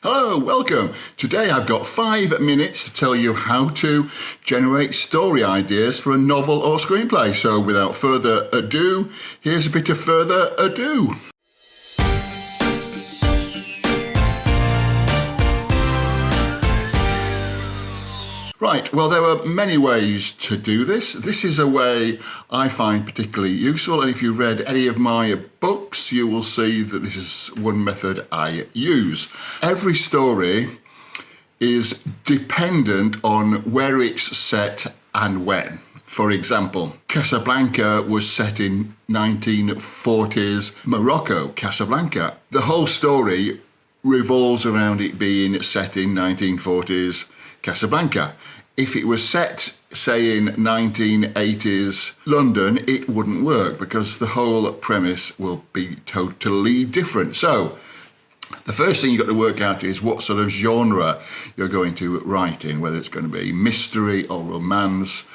Hello, welcome. Today I've got 5 minutes to tell you how to generate story ideas for a novel or screenplay. So without further ado, here's a bit of further ado. Right, well, there are many ways to do this. This is a way I find particularly useful, and if you read any of my books, you will see that this is one method I use. Every story is dependent on where it's set and when. For example, Casablanca was set in 1940s Morocco, Casablanca. The whole story revolves around it being set in 1940s Casablanca. If it was set, say, in 1980s London, it wouldn't work because the whole premise will be totally different. So the first thing you've got to work out is what sort of genre you're going to write in, whether it's going to be mystery or romance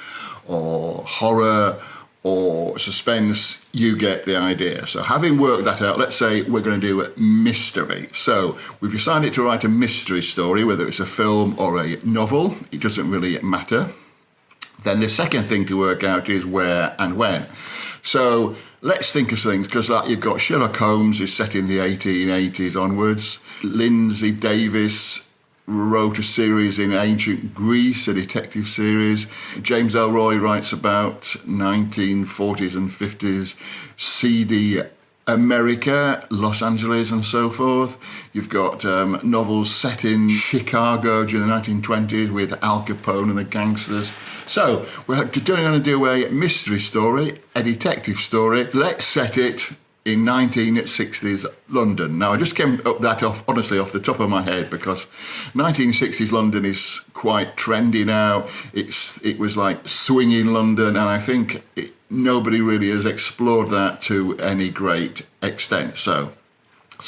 or horror or suspense. You get the idea. So having worked that out, let's say we're going to do a mystery. So we've decided to write a mystery story, whether it's a film or a novel, it doesn't really matter. Then the second thing to work out is where and when. So let's think of things, because like you've got Sherlock Holmes is set in the 1880s onwards. Lindsay Davis wrote a series in ancient Greece, a detective series. James Elroy writes about 1940s and 50s seedy America, Los Angeles and so forth. You've got novels set in Chicago during the 1920s with Al Capone and the gangsters. So we're going to do a mystery story, a detective story. Let's set it in 1960s London. Now, I just came up that honestly off the top of my head because 1960s London is quite trendy now. It was like swinging London, and I think nobody really has explored that to any great extent. So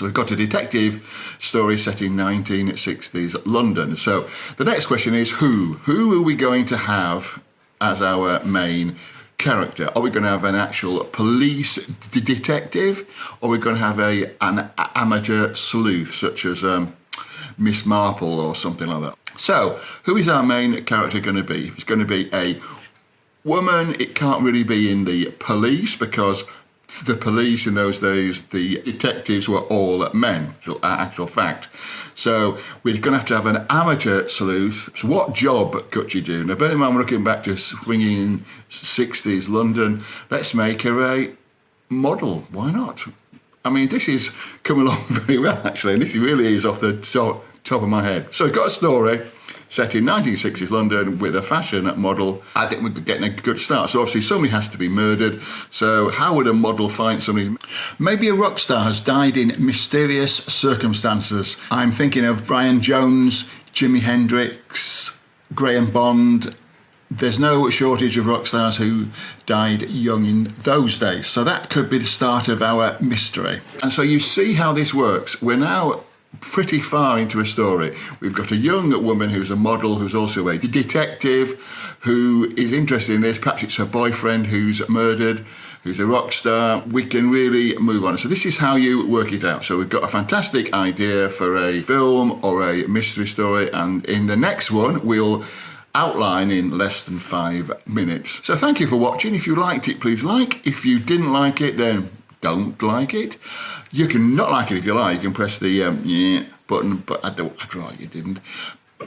we've got a detective story set in 1960s London. So the next question is who? Who are we going to have as our main character? Are we going to have an actual police detective, or are we going to have an amateur sleuth such as Miss Marple or something like that? So who is our main character going to be? If it's going to be a woman, it can't really be in the police because the police in those days, the detectives were all men, actual fact. So we're going to have an amateur sleuth. So what job could you do? Now, bear in mind, we're looking back to swinging 60s London. Let's make her a model. Why not? I mean, this is come along very well, actually, and this really is off the top of my head. So we've got a story set in 1960s London with a fashion model. I think we're getting a good start. So obviously somebody has to be murdered. So how would a model find somebody? Maybe a rock star has died in mysterious circumstances. I'm thinking of Brian Jones, Jimi Hendrix, Graham Bond. There's no shortage of rock stars who died young in those days. So that could be the start of our mystery. And so you see how this works. We're now pretty far into a story. We've got a young woman who's a model, who's also a detective, who is interested in this. Perhaps it's her boyfriend who's murdered, who's a rock star. We can really move on. So this is how you work it out. So we've got a fantastic idea for a film or a mystery story, and in the next one we'll outline in less than 5 minutes. So thank you for watching. If you liked it, please like. If you didn't like it, then don't like it. You can not like it if you like. You can press the yeah button, but I'd rather you didn't.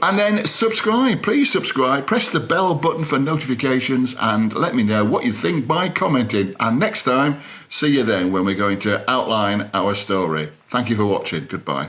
And then subscribe. Please subscribe. Press the bell button for notifications and let me know what you think by commenting. And next time, see you then when we're going to outline our story. Thank you for watching. Goodbye.